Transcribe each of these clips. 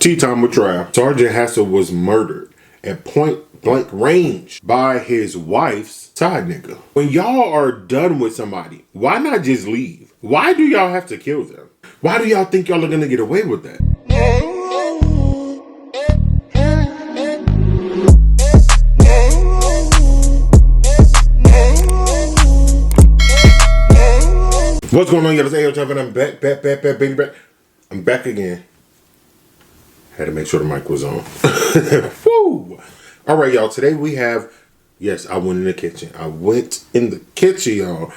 Tea time with Trav. Sergeant Hassel was murdered at point blank range by his wife's side nigga. When y'all are done with somebody, why not just leave? Why do y'all have to kill them? Why do y'all think y'all are gonna get away with that? What's going on, y'all? It's Ayootravv and I'm back, I'm back again. Had to make sure the mic was on. Woo! All right, y'all. Today we have, yes, I went in the kitchen. Y'all.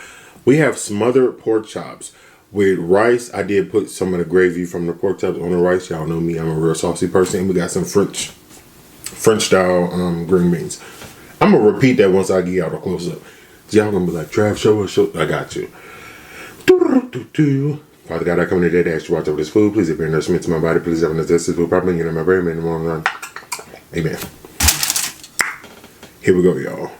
We have smothered pork chops with rice. I did put some of the gravy from the pork chops on the rice. Y'all know me. I'm a real saucy person. And we got some French style green beans. I'm going to repeat that once I get y'all a close up. Y'all going to be like, Trav, show us. I got you. Father God, I come today to ask you to watch over this food. Please, if you're nourishment to my body, please have an digestive food properly in my brain in the morning run. Amen. Here we go, y'all.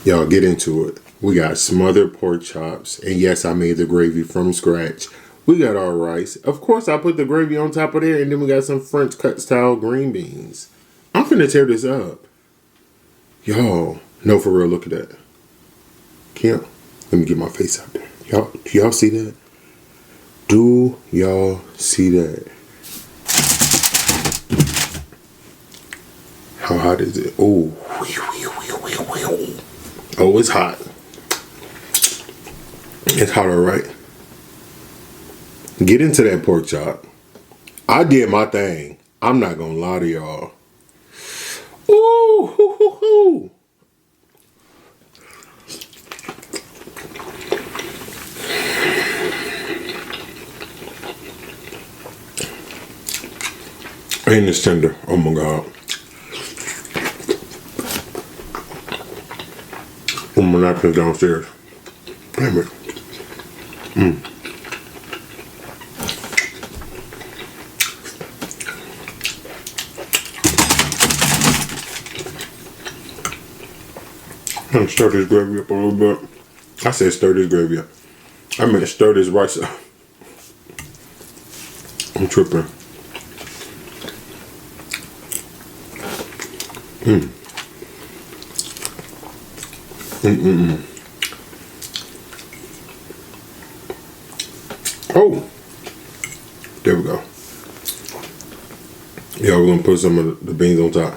Y'all get into it. We got smothered pork chops. And yes, I made the gravy from scratch. We got our rice. Of course, I put the gravy on top of there. And then we got some French cut style green beans. I'm finna tear this up. Y'all, no, for real, look at that. Can't. Let me get my face out there. Y'all, do y'all see that? Do y'all see that? How hot is it? Oh, oh, it's hot. It's hot, all right. Get into that pork chop. I did my thing. I'm not gonna lie to y'all. Ooh, hoo, hoo, hoo. Ain't this tender? Oh my God. Oh, my napkin's downstairs. Damn it. I'm gonna stir this gravy up a little bit. I said stir this gravy up. I meant stir this rice up. I'm tripping. Oh, there we go. Yeah, we're gonna put some of the beans on top.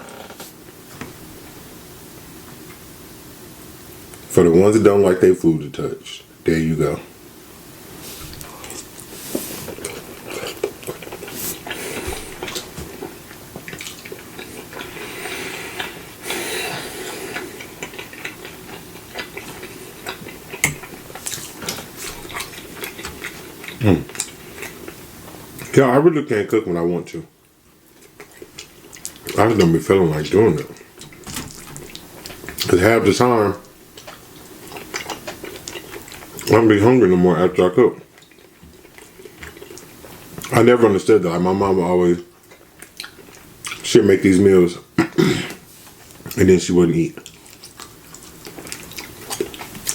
For the ones that don't like their food to touch, there you go. Yeah, I really can't cook when I want to. I just don't be feeling like doing it. Because half the time, I don't be hungry no more after I cook. I never understood that. Like my mama always, she'd make these meals and then she wouldn't eat.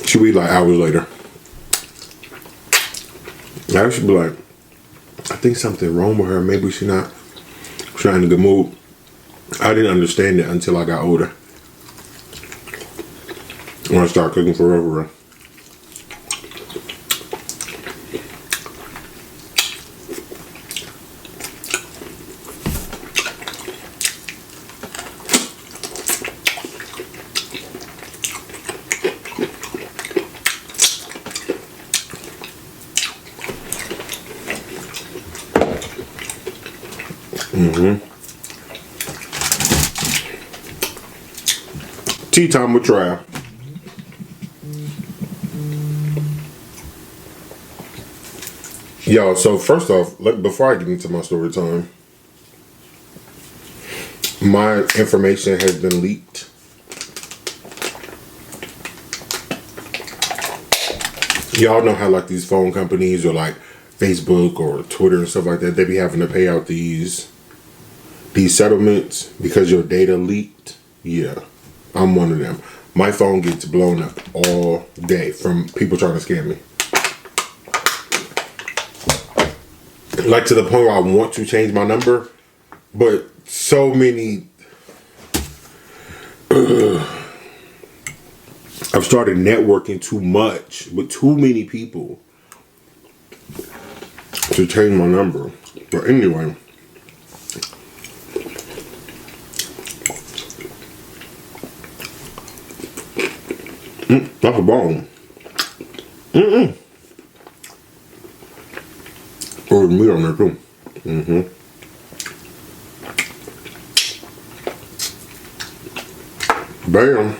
She would eat like hours later. I should be like, I think something wrong with her. Maybe she's not in a good mood. I didn't understand it until I got older. When I started cooking for real. Tea time with Trav. Y'all, so first off, before I get into my story time, my information has been leaked. Y'all know how like these phone companies or like Facebook or Twitter and stuff like that, they be having to pay out these settlements because your data leaked. Yeah, I'm one of them. My phone gets blown up all day from people trying to scam me. Like to the point where I want to change my number, but so many. I've started networking too much with too many people to change my number. But anyway. That's a bone. Oh, there's meat on there too. Bam.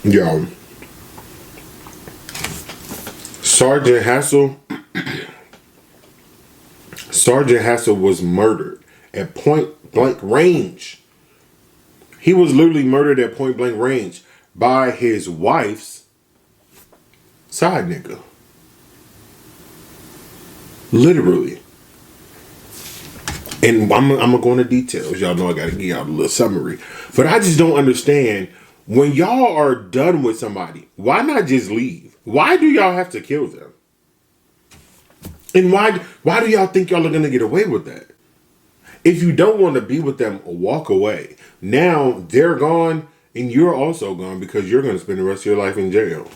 Yo. Sergeant Hassel was murdered at point blank range. He was literally murdered at point blank range by his wife's side nigga. Literally. And I'm gonna go into details. Y'all know I gotta give y'all a little summary. But I just don't understand, when y'all are done with somebody, why not just leave? Why do y'all have to kill them? And why do y'all think y'all are gonna get away with that? If you don't want to be with them, walk away. Now they're gone and you're also gone, because you're gonna spend the rest of your life in jail.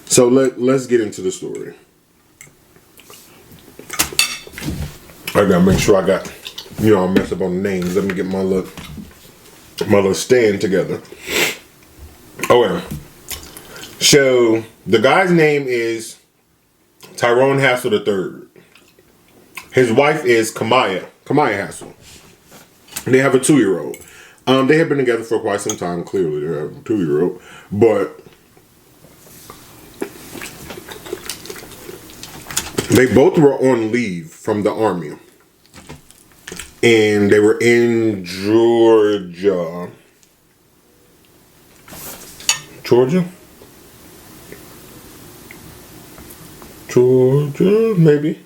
So let's get into the story. I gotta make sure I got, I mess up on the names. Let me get my little stand together. Oh yeah. So the guy's name is Tyrone Hassel III. His wife is Kamaya Hassel. They have a 2-year-old. They have been together for quite some time. Clearly, they have a 2-year-old, but they both were on leave from the army, and they were in Georgia, maybe.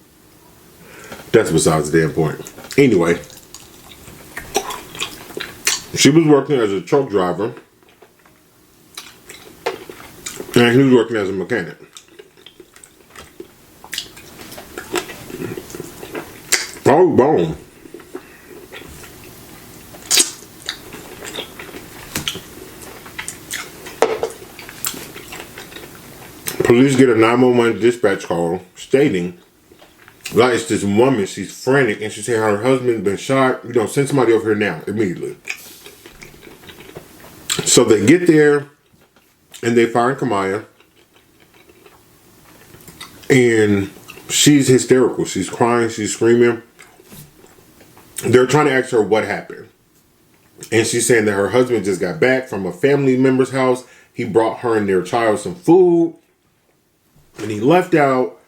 That's besides the damn point. Anyway, she was working as a truck driver, and he was working as a mechanic. Oh, bone. Police get a 911 dispatch call stating that it's this woman, she's frantic, and she said her husband's been shot. Send somebody over here now, immediately. So they get there, and they find Kamaya, and she's hysterical. She's crying, she's screaming. They're trying to ask her what happened. And she's saying that her husband just got back from a family member's house. He brought her and their child some food, and he left out.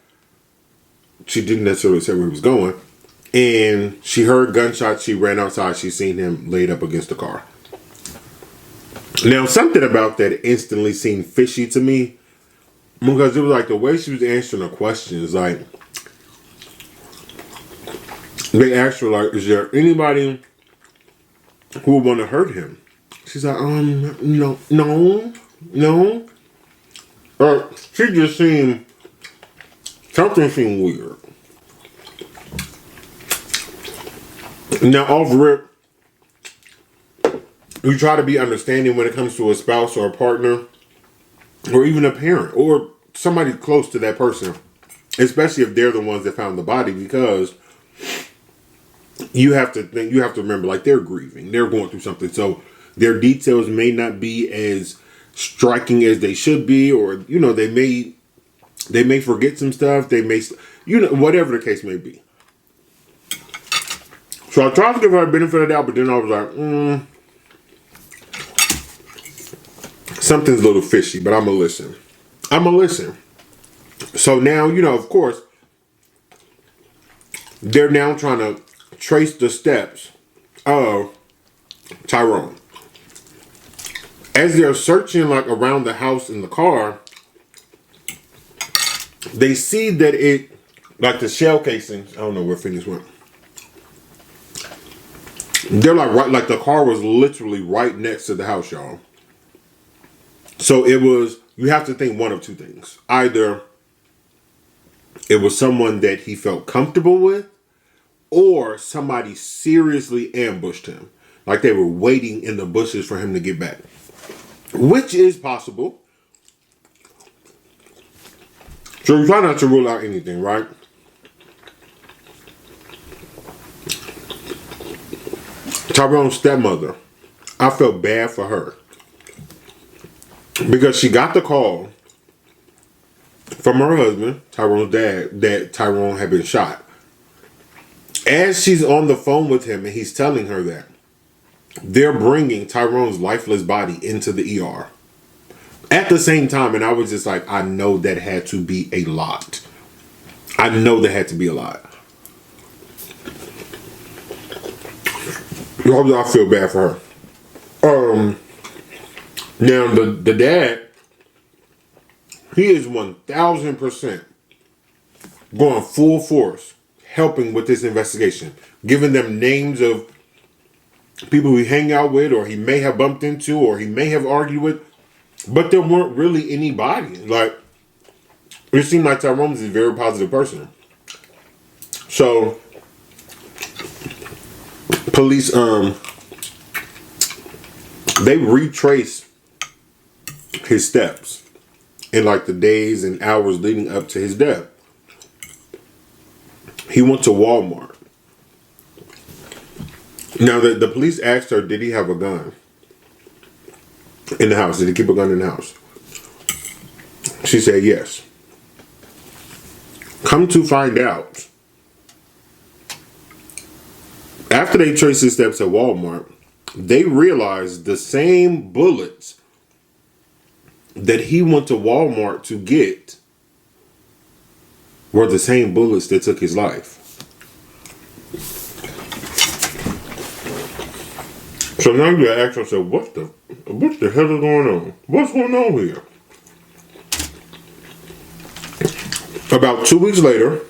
She didn't necessarily say where he was going. And she heard gunshots. She ran outside. She seen him laid up against the car. Now, something about that instantly seemed fishy to me, because it was like the way she was answering the questions. Like, they asked her, like, is there anybody who would want to hurt him? She's like, no. She just seemed, something seemed weird. Now, off rip, you try to be understanding when it comes to a spouse or a partner, or even a parent, or somebody close to that person, especially if they're the ones that found the body, because you have to remember, like, they're grieving, they're going through something, so their details may not be as striking as they should be, or they may forget some stuff, they may, whatever the case may be. So I tried to give her a benefit of the doubt, but then I was like, something's a little fishy, but I'm gonna listen. So now, of course, they're now trying to trace the steps of Tyrone. As they're searching, like, around the house in the car, they see that it, like, the shell casings, I don't know where Phoenix went. They're like the car was literally right next to the house, y'all. So it was, you have to think one of two things. Either it was someone that he felt comfortable with, or somebody seriously ambushed him. Like they were waiting in the bushes for him to get back. Which is possible. So we try not to rule out anything, right? Tyrone's stepmother, I felt bad for her. Because she got the call from her husband, Tyrone's dad, that Tyrone had been shot. As she's on the phone with him and he's telling her that, they're bringing Tyrone's lifeless body into the ER. At the same time, and I was just like, I know that had to be a lot. I know that had to be a lot. I feel bad for her. Now the dad, he is 1000% going full force, helping with this investigation, giving them names of people he hang out with, or he may have bumped into, or he may have argued with, but there weren't really anybody. Like, it seemed like Tyrone is a very positive person. So police, they retrace his steps in like the days and hours leading up to his death. He went to Walmart. Now the police asked her, did he have a gun in the house? Did he keep a gun in the house? She said yes. Come to find out, after they traced his steps at Walmart, they realized the same bullets that he went to Walmart to get were the same bullets that took his life. So now you ask yourself, what the hell is going on? What's going on here? About 2 weeks later,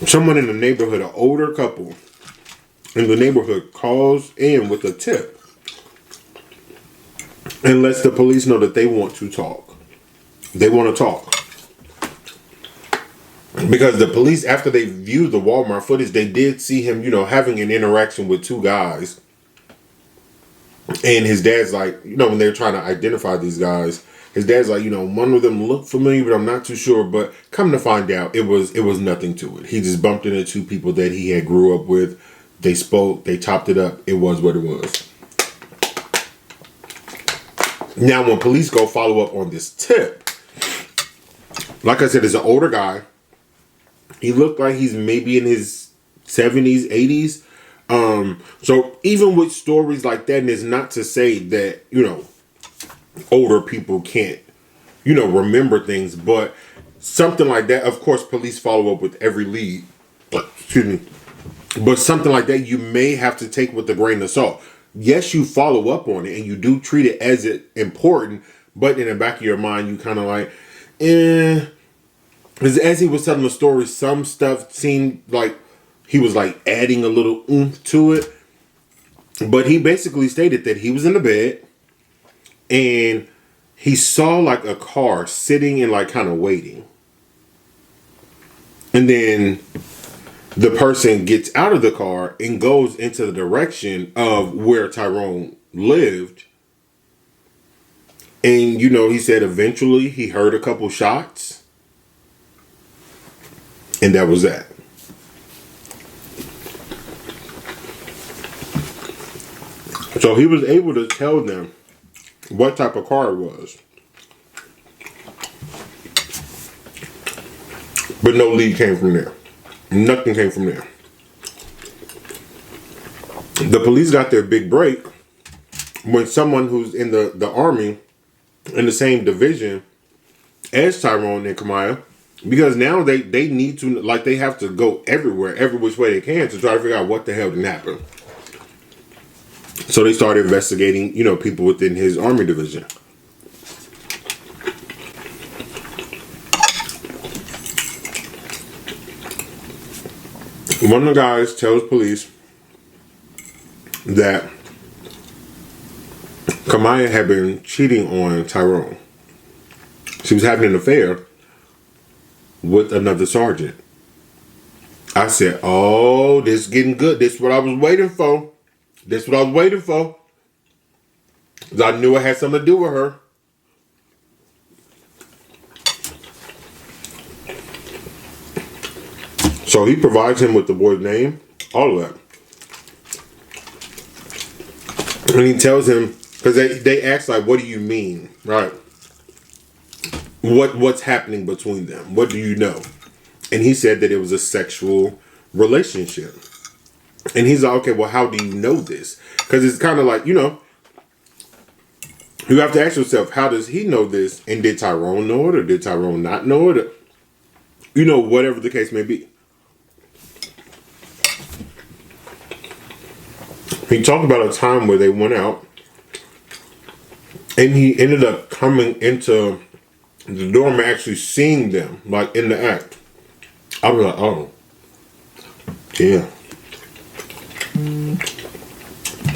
someone in the neighborhood, an older couple in the neighborhood, calls in with a tip and lets the police know that they want to talk. They want to talk. Because the police, after they viewed the Walmart footage, they did see him, having an interaction with two guys. And his dad's like, when they're trying to identify these guys, his dad's like, one of them looked familiar, but I'm not too sure. But come to find out, it was nothing to it. He just bumped into two people that he had grew up with. They spoke, they topped it up. It was what it was. Now, when police go follow up on this tip, like I said, it's an older guy. He looked like he's maybe in his 70s, 80s. So even with stories like that, and it's not to say that, older people can't, remember things, but something like that, of course, police follow up with every lead. Excuse me. But something like that, you may have to take with a grain of salt. Yes, you follow up on it and you do treat it as important, but in the back of your mind, you kind of like, as he was telling the story, some stuff seemed like he was like adding a little oomph to it. But he basically stated that he was in the bed and he saw like a car sitting and like kind of waiting. And then the person gets out of the car and goes into the direction of where Tyrone lived. And, he said eventually he heard a couple shots. And that was that. So he was able to tell them what type of car it was. But no lead came from there. Nothing came from there. The police got their big break when someone who's in the army in the same division as Tyrone and Kamaya, because now they need to, like, they have to go everywhere, every which way they can to try to figure out what the hell didn't happen. So they started investigating, people within his army division. One of the guys tells police that Kamaya had been cheating on Tyrone. She was having an affair with another sergeant. I said, oh, this is getting good. This is what I was waiting for. This is what I was waiting for. 'Cause I knew it had something to do with her. So he provides him with the boy's name, all of that. And he tells him, because they ask, like, what do you mean, right? What's happening between them? What do you know? And he said that it was a sexual relationship. And he's like, okay, well, how do you know this? Because it's kind of like, you know, you have to ask yourself, how does he know this? And did Tyrone know it, or did Tyrone not know it? Or, you know, whatever the case may be. He talked about a time where they went out and he ended up coming into the dorm and actually seeing them, like, in the act. I was like, oh, yeah.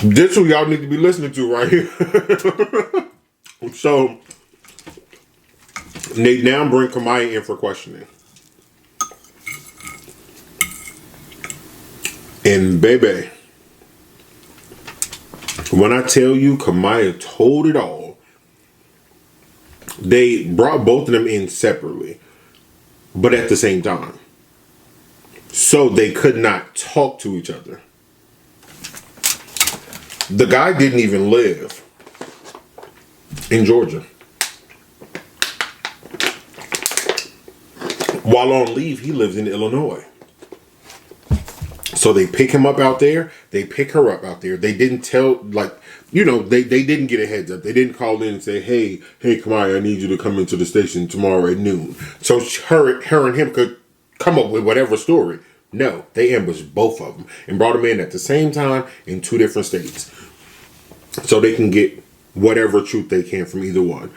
This is what y'all need to be listening to right here. So, they now bring Kamaya in for questioning. And baby, when I tell you Kamaya told it all, they brought both of them in separately, but at the same time. So they could not talk to each other. The guy didn't even live in Georgia. While on leave, he lives in Illinois. So they pick him up out there. They pick her up out there. They didn't tell, like, you know, they didn't get a heads up. They didn't call in and say, hey, Kamaya, I need you to come into the station tomorrow at noon. So her and him could come up with whatever story. No, they ambushed both of them and brought them in at the same time in two different states. So they can get whatever truth they can from either one.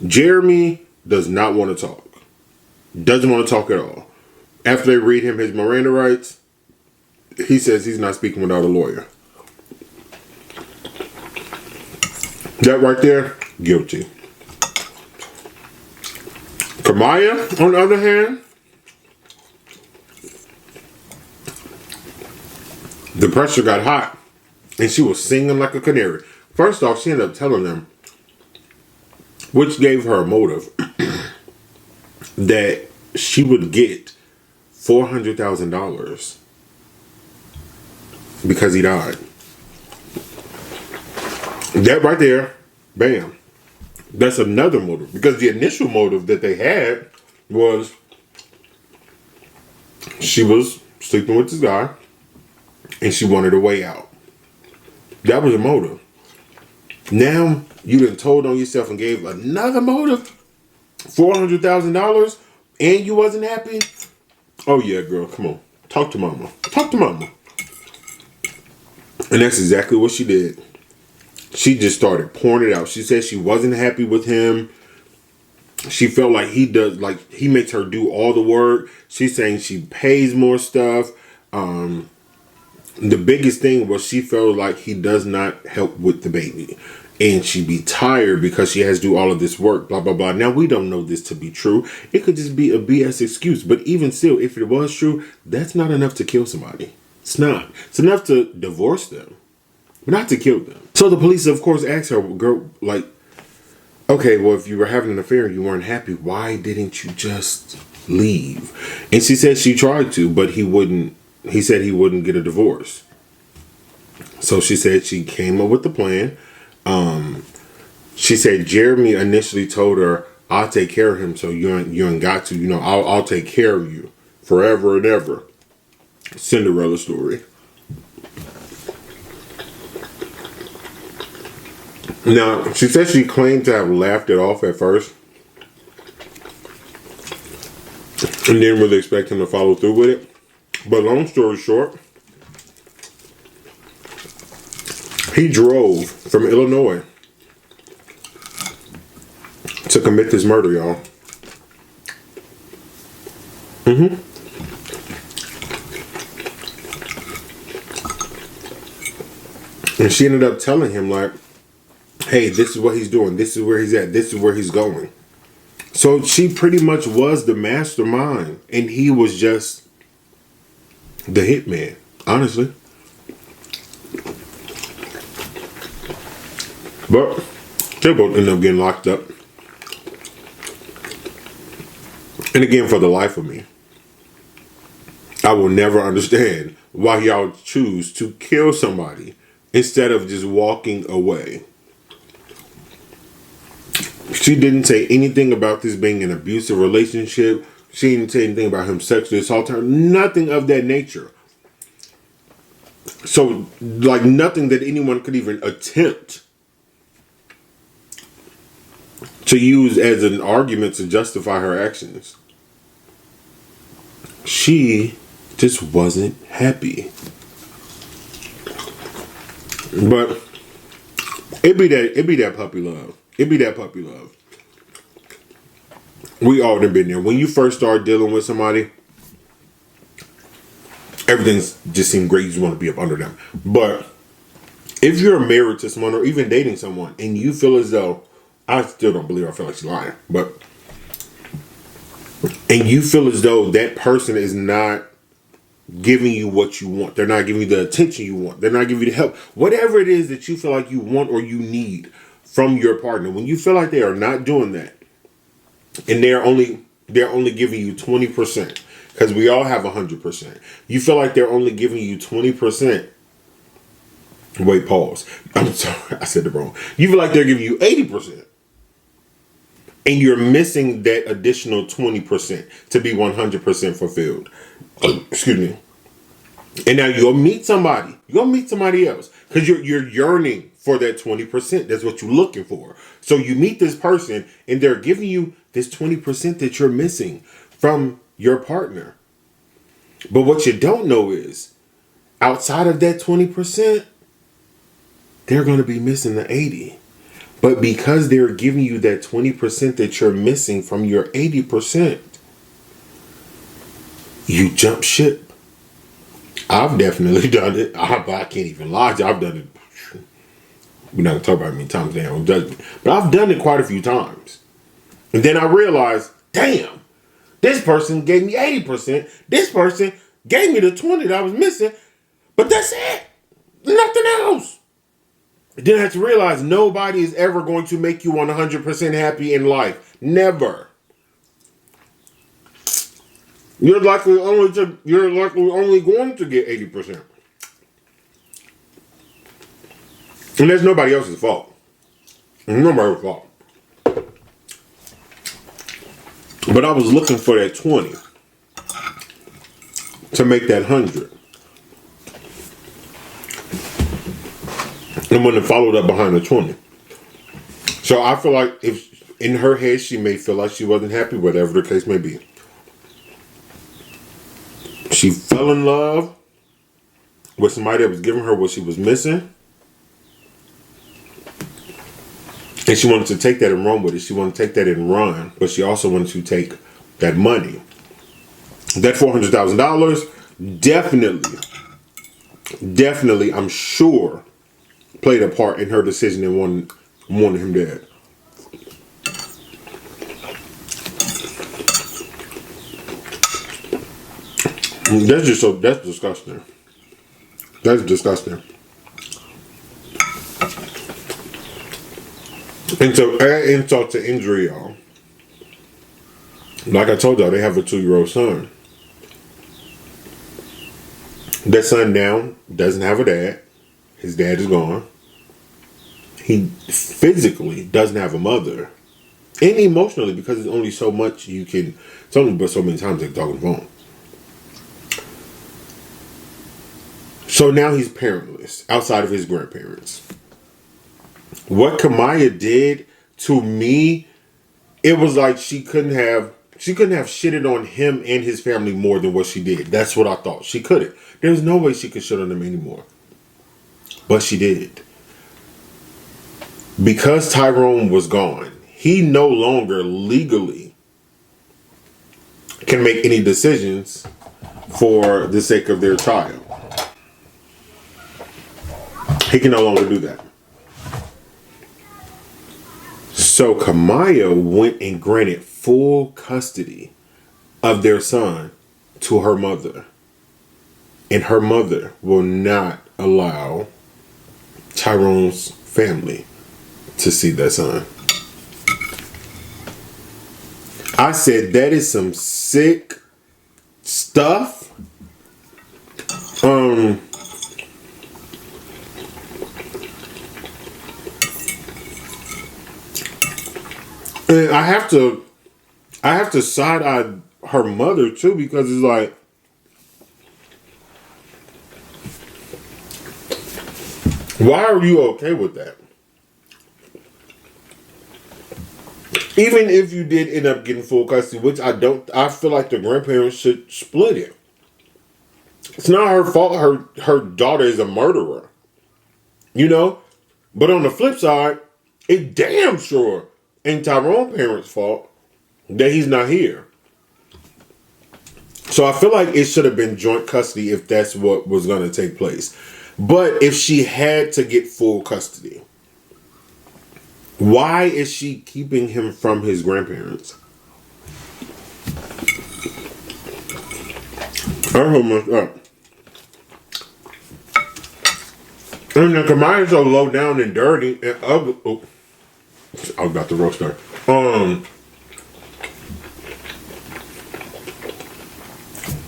Jeremy does not want to talk. Doesn't want to talk at all. After they read him his Miranda rights, he says he's not speaking without a lawyer. That right there, guilty. Kamaya, on the other hand, the pressure got hot and she was singing like a canary. First off, she ended up telling them, which gave her a motive, that she would get $400,000 because he died. That right there, bam. That's another motive. Because the initial motive that they had was she was sleeping with this guy and she wanted a way out. That was a motive. Now you done told on yourself and gave another motive, $400,000, and you wasn't happy. Oh yeah, girl, come on, talk to mama. Talk to mama. And that's exactly what she did. She just started pouring it out. She said she wasn't happy with him. She felt like he makes her do all the work. She's saying she pays more stuff. The biggest thing was she felt like he does not help with the baby. And she'd be tired because she has to do all of this work, blah, blah, blah. Now, we don't know this to be true. It could just be a BS excuse. But even still, if it was true, that's not enough to kill somebody. It's not. It's enough to divorce them, but not to kill them. So the police, of course, asked her, girl, like, okay, well, if you were having an affair and you weren't happy, why didn't you just leave? And she said she tried to, but he wouldn't. He said he wouldn't get a divorce. So she said she came up with the plan. She said Jeremy initially told her, I'll take care of him, so you ain't got to. You know, I'll take care of you forever and ever. Cinderella story. Now, she said she claimed to have laughed it off at first and didn't really expect him to follow through with it. But long story short, he drove from Illinois to commit this murder, y'all. And she ended up telling him, like, hey, this is what he's doing. This is where he's at. This is where he's going. So she pretty much was the mastermind. And he was just the hitman, honestly. But they both ended up getting locked up. And again, for the life of me, I will never understand why y'all choose to kill somebody instead of just walking away. She didn't say anything about this being an abusive relationship. She didn't say anything about him sexually assaulting her. Nothing of that nature. So, like, nothing that anyone could even attempt to use as an argument to justify her actions. She just wasn't happy. But it be that puppy love. It be that puppy love. We all have been there. When you first start dealing with somebody, everything's just seems great. You just want to be up under them. But if you're married to someone or even dating someone and you feel as though, I still don't believe her, I feel like she's lying, but and you feel as though that person is not giving you what you want. They're not giving you the attention you want. They're not giving you the help. Whatever it is that you feel like you want or you need from your partner, when you feel like they are not doing that, and they're only giving you 20%, because we all have 100%. You feel like they're only giving you 20%. Wait, pause. I'm sorry, I said it wrong. You feel like they're giving you 80%. And you're missing that additional 20% to be 100% fulfilled. Excuse me. And now you'll meet somebody. You'll meet somebody else. Because you're yearning for that 20%. That's what you're looking for. So you meet this person and they're giving you this 20% that you're missing from your partner. But what you don't know is, outside of that 20%, they're going to be missing the 80. But because they're giving you that 20% that you're missing from your 80%, you jump ship. I've definitely done it. I can't even lie to you. I've done it. We're not going to talk about how many times they don't judge me. But I've done it quite a few times. And then I realized, damn, this person gave me 80%. This person gave me the 20 that I was missing. But that's it. Nothing else. Then I had to realize nobody is ever going to make you 100% happy in life. Never. You're likely only going to get 80%. And that's nobody else's fault. It's nobody's fault. But I was looking for that 20 to make that 100. And when it followed up behind the 20. So I feel like if in her head she may feel like she wasn't happy, whatever the case may be. She fell in love with somebody that was giving her what she was missing. And she wanted to take that and run with it. She wanted to take that and run. But she also wanted to take that money. That $400,000 definitely, I'm sure, played a part in her decision and wanting him dead. That's disgusting. That's disgusting. And to add insult to injury, y'all, like I told y'all, they have a 2-year-old son. That son now doesn't have a dad. His dad is gone. He physically doesn't have a mother. And emotionally, because it's only so much you can, it's only but so many times they can talk on the phone. So now he's parentless, outside of his grandparents. What Kamaya did to me, it was like she couldn't have shitted on him and his family more than what she did. That's what I thought. She couldn't. There's no way she could shit on them anymore. But she did. Because Tyrone was gone, he no longer legally can make any decisions for the sake of their child. He can no longer do that. So Kamaya went and granted full custody of their son to her mother. And her mother will not allow Tyrone's family to see their son. I said that is some sick stuff. And I have to side eye her mother too, because it's like, why are you okay with that? Even if you did end up getting full custody, which I feel like the grandparents should split it. It's not her fault her daughter is a murderer. You know? But on the flip side, it damn sure ain't Tyrone's parents' fault that he's not here. So I feel like it should have been joint custody if that's what was going to take place. But if she had to get full custody, why is she keeping him from his grandparents? I'm almost up. And then Kamaya's so low down and dirty and ugly. Oh, I was about to roast her.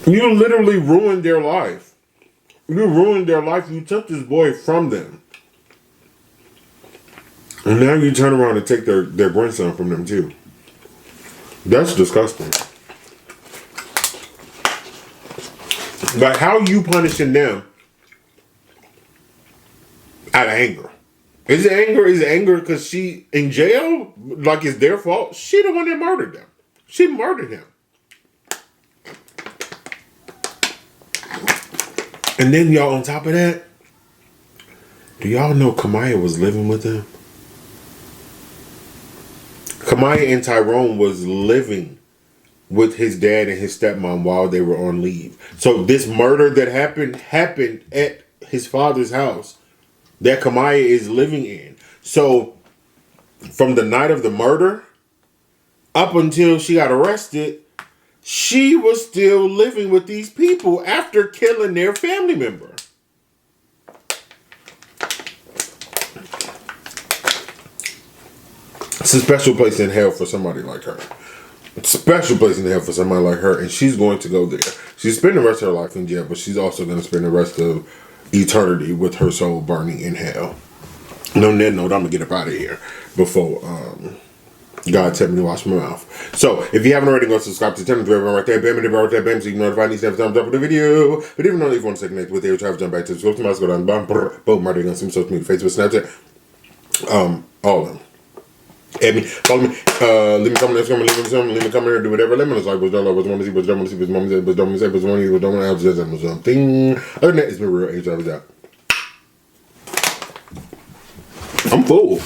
You literally ruined their life. You ruined their life. You took this boy from them. And now you turn around and take their grandson from them too. That's disgusting. Like, how are you punishing them out of anger? Is it anger? Is it anger because she in jail? Like it's their fault? She the one that murdered them. She murdered him. And then y'all, on top of that, do y'all know Kamaya was living with him? Kamaya and Tyrone was living with his dad and his stepmom while they were on leave. So this murder that happened at his father's house that Kamaya is living in. So from the night of the murder up until she got arrested, she was still living with these people after killing their family member. It's a special place in hell for somebody like her. It's a special place in hell for somebody like her, and she's going to go there. She's spending the rest of her life in jail, but she's also going to spend the rest of eternity with her soul burning in hell. And on that note, I'm going to get up out of here before God tell me to wash my mouth. So, if you haven't already, go subscribe to the channel. Everyone right there, bam, and right there, bam, so you can notify each and every time I drop a video. But even though if you want to stay connected with Ayootravv, jump back to the social media, go down the bottom, boom, right there on some social media, Facebook, Snapchat, all of them. Add me, follow me, leave me a comment, leave me a comment here, do whatever. Let me know, like, what's done, what's want to see, what's done, what's mom said, what's done, what's want to see, what's done, what's just something. Other than that, it's been real. Ayootravv is out. I'm full.